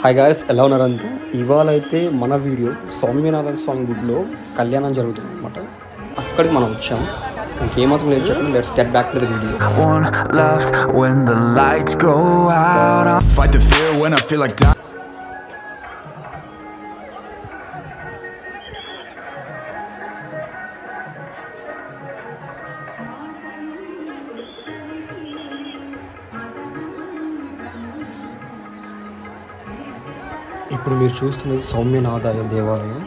Hi guys, ఎలా ఉన్నారంతా? ఇవాళ అయితే మన వీడియో సౌమ్యనాథ స్వామి గుడిలో కళ్యాణం జరుగుతుంది అనమాట. అక్కడికి మనం వచ్చాం. ఇంకేమాత్రం లేదు చెప్పండి. Let's get back to the video. One left when the lights go out. Fight the fear when I feel like dying. ఇప్పుడు మీరు చూస్తున్నది సౌమ్యనాథాయ దేవాలయం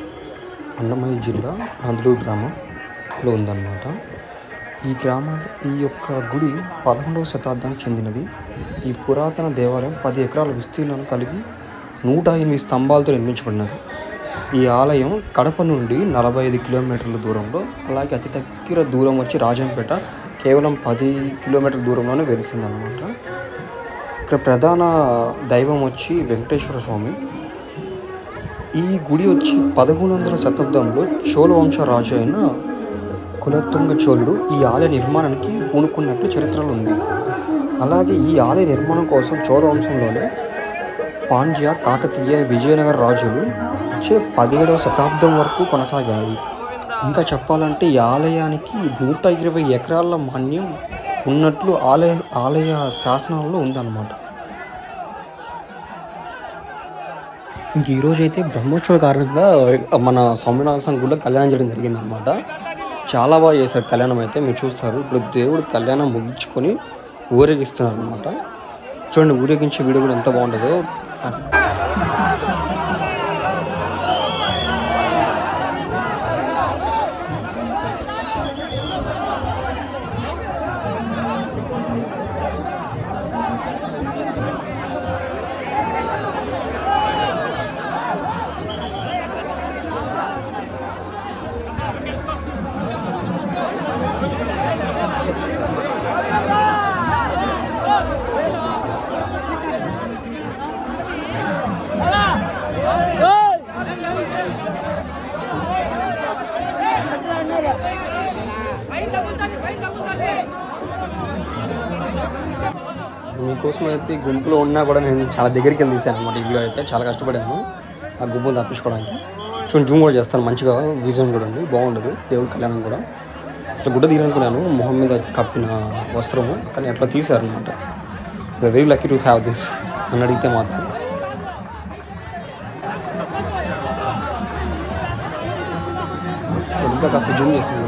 అన్నమయ్య జిల్లా నందలూరు గ్రామంలో ఉందన్నమాట. ఈ యొక్క గుడి 11వ శతాబ్దానికి చెందినది. ఈ పురాతన దేవాలయం 10 ఎకరాల విస్తీర్ణం కలిగి 108 స్తంభాలతో నిర్మించబడినది. ఈ ఆలయం కడప నుండి 45 కిలోమీటర్ల దూరంలో, అలాగే అతి దగ్గర దూరం వచ్చి రాజంపేట కేవలం 10 కిలోమీటర్ల దూరంలోనే వెలిసిందన్నమాట. ఇక్కడ ప్రధాన దైవం వచ్చి వెంకటేశ్వర స్వామి. ఈ గుడి వచ్చి 1100వ శతాబ్దంలో చోళ వంశ రాజు అయిన కులతుంగ చోళుడు ఈ ఆలయ నిర్మాణానికి పూనుకున్నట్లు చరిత్రలో ఉంది. అలాగే ఈ ఆలయ నిర్మాణం కోసం చోళ వంశంలోనే పాండ్య, కాకతీయ, విజయనగర రాజులు 17వ శతాబ్దం వరకు కొనసాగాయి. ఇంకా చెప్పాలంటే ఈ ఆలయానికి 120 ఎకరాల మాన్యం ఉన్నట్లు ఆలయ శాసనాల్లో ఉందన్నమాట. ఇంక ఈరోజు అయితే బ్రహ్మోత్సవ కారణంగా మన సౌమ్యనాథ స్వామి గుడిలో కళ్యాణం చేయడం జరిగిందనమాట. చాలా బాగా చేశారు కళ్యాణం అయితే, మీరు చూస్తారు. ఇప్పుడు దేవుడు కళ్యాణం ముగించుకొని ఊరేగిస్తున్నారు అనమాట. చూడండి, ఊరేగించే వీడియో కూడా ఎంత బాగుంటుందో. మీకోసం అయితే గుంపులో ఉన్నా కూడా నేను చాలా దగ్గరికి వెళ్ళి తీసాను అనమాట. ఇంట్లో అయితే చాలా కష్టపడాను ఆ గుంపును తప్పించుకోవడానికి. చూడండి, జూమ్ కూడా చేస్తాను. మంచిగా విజన్ కూడా ఉంది, బాగుండదు దేవుడి కళ్యాణం కూడా. అసలు గుడ్డ తీయాలనుకున్నాను, మొహం మీద కప్పిన వస్త్రము, కానీ అట్లా తీశారు అనమాట. Very lucky to have this అని అడిగితే మాత్రం. ఇంకా కాస్త జూమ్ చేస్తున్నాను.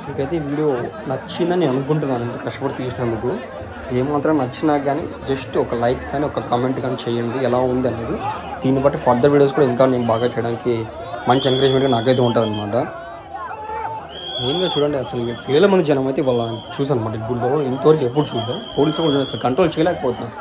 మీకైతే ఈ వీడియో నచ్చిందని అనుకుంటున్నాను. ఇంత కష్టపడి తీసినందుకు. ఏమాత్రం నచ్చినా కానీ జస్ట్ ఒక లైక్ కానీ ఒక కామెంట్ కానీ చేయండి, ఎలా ఉంది అనేది. దీన్ని బట్టి ఫర్దర్ వీడియోస్ కూడా ఇంకా నేను బాగా చేయడానికి మంచి ఎంకరేజ్మెంట్గా నాకైతే ఉంటుంది అనమాట. మెయిన్గా చూడండి, అసలు వేల మంది జనం అయితే వాళ్ళని చూసాను అనమాట. ఈ గుడిలో ఇంతవరకు ఎప్పుడు చూడలేదు. పోలీసులు కూడా అసలు కంట్రోల్ చేయలేకపోతున్నారు.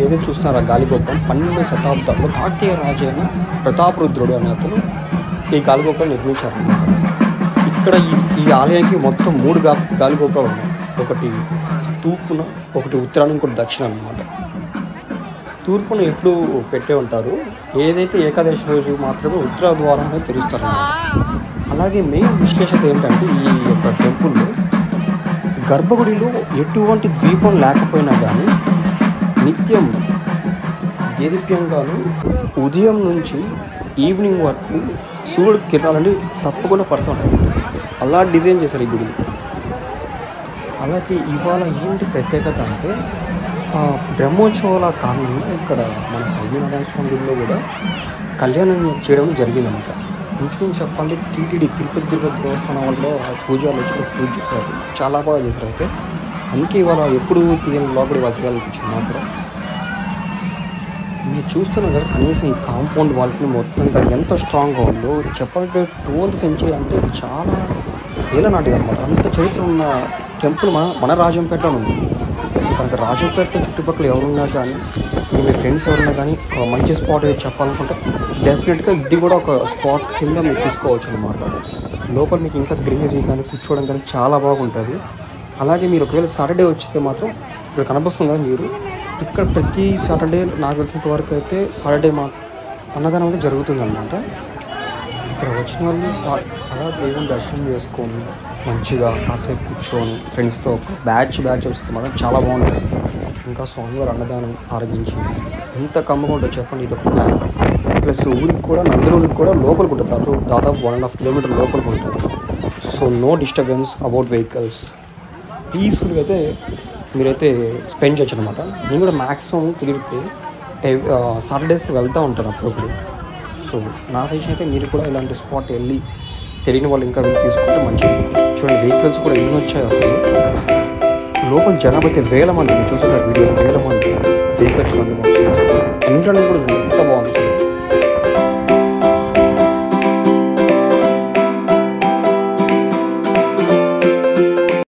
ఏదైతే చూస్తున్నారో గాలిగోపురం 12వ శతాబ్దంలో కాకతీయ రాజు అయిన ప్రతాపరుద్రుడు అనే అతను ఈ గాలిగోపురం నిర్మించారన్నమాట. ఇక్కడ ఈ ఆలయానికి మొత్తం 3 గాలిగోపురాలు ఉన్నాయి. ఒకటి తూర్పున, ఒకటి ఉత్తరాన, ఇంకోటి దక్షిణ అన్నమాట. తూర్పున ఎప్పుడు పెట్టే ఉంటారు, ఏదైతే ఏకాదశి రోజు మాత్రమే ఉత్తర ద్వారాన్ని తెరుస్తారన్నమాట. అలాగే మెయిన్ విశ్లేషత ఏంటంటే ఈ యొక్క టెంపుల్లో గర్భగుడిలో ఎటువంటి ద్వీపం లేకపోయినా కానీ నిత్యం దేదీప్యంగాను ఉదయం నుంచి ఈవినింగ్ వరకు సూర్యుడు కిరణాలని తప్పకుండా పడుతుంటాయి. అలా డిజైన్ చేశారు ఈ గుడిని. అలాగే ఇవాళ ఏంటి ప్రత్యేకత అంటే బ్రహ్మోత్సవాల కాలంలో ఇక్కడ మన సత్యనారాయణ స్వామి గుడిలో కూడా కళ్యాణం చేయడం జరిగిందన్నమాట. ఇంచుమించు చెప్పాలి టీటీడీ తిరుపతి దేవస్థానం వాళ్ళు పూజలు వచ్చి పూజ చేశారు, చాలా బాగా చేశారు. అయితే అందుకే ఇవాళ ఎప్పుడు తీయని లోపలి వాళ్ళు తీయాలనిపించింది నాకు కూడా. మీరు చూస్తున్నాం కదా, కనీసం ఈ కాంపౌండ్ వాళ్ళకి మొత్తం కానీ ఎంత స్ట్రాంగ్గా ఉందో చెప్పాలంటే 12th century అంటే చాలా ఏళ్ళ నాటిది అనమాట. అంత చరిత్ర ఉన్న టెంపుల్ మన రాజంపేటలో ఉంది. సో కనుక రాజంపేటలో చుట్టుపక్కల ఎవరున్నారు కానీ మీ ఫ్రెండ్స్ ఎవరున్నా కానీ ఒక మంచి స్పాట్ చెప్పాలనుకుంటే డెఫినెట్గా ఇది కూడా ఒక స్పాట్ కింద మీరు తీసుకోవచ్చు అనమాట. లోపల మీకు ఇంకా గ్రీనరీ కానీ కూర్చోవడం కానీ చాలా బాగుంటుంది. అలాగే మీరు ఒకవేళ సాటర్డే వచ్చితే మాత్రం ఇక్కడ కనిపిస్తుంది కదా మీరు, ఇక్కడ ప్రతి సాటర్డే నాకు తెలిసినంత వరకు అయితే సాటర్డే అన్నదానం అయితే జరుగుతుంది అనమాట. ఇక్కడ వచ్చిన వాళ్ళు అలా దేవుని దర్శనం చేసుకొని మంచిగా కాసేపు కూర్చొని ఫ్రెండ్స్తో ఒక బ్యాచ్ వస్తే మాత్రం చాలా బాగుంటుంది. ఇంకా స్వామివారి అన్నదానం ఆరగించి ఎంత కమ్మగా ఉంటుందో చెప్పండి. ఇది ఒక ప్లాన్. ప్లస్ ఊరికి కూడా నందలూరికి కూడా లోపలికి ఉంటుంది, దాదాపు 1.5 kilometers లోపలికి ఉంటుంది. So no disturbance about vehicles, పీస్ఫుల్గా అయితే మీరైతే స్పెండ్ చేయొచ్చు అనమాట. నేను కూడా మ్యాక్సిమం కుదిరితే సాటర్డేస్ వెళ్తూ ఉంటాను అప్పుడప్పుడు. సో నా సజెషన్ అయితే మీరు కూడా ఇలాంటి స్పాట్ వెళ్ళి తెలియని వాళ్ళు ఇంకా వెళ్ళి తీసుకుంటే మంచిది. చూడండి వెహికల్స్ కూడా ఎన్ని వచ్చాయి అసలు. లోపల జనాభా అయితే వేల మంది, మీరు చూస్తున్నారు వీడియో, వేల మంది వెహికల్స్ ఎన్విరాన్మెంట్ కూడా ఎంత బాగుంది.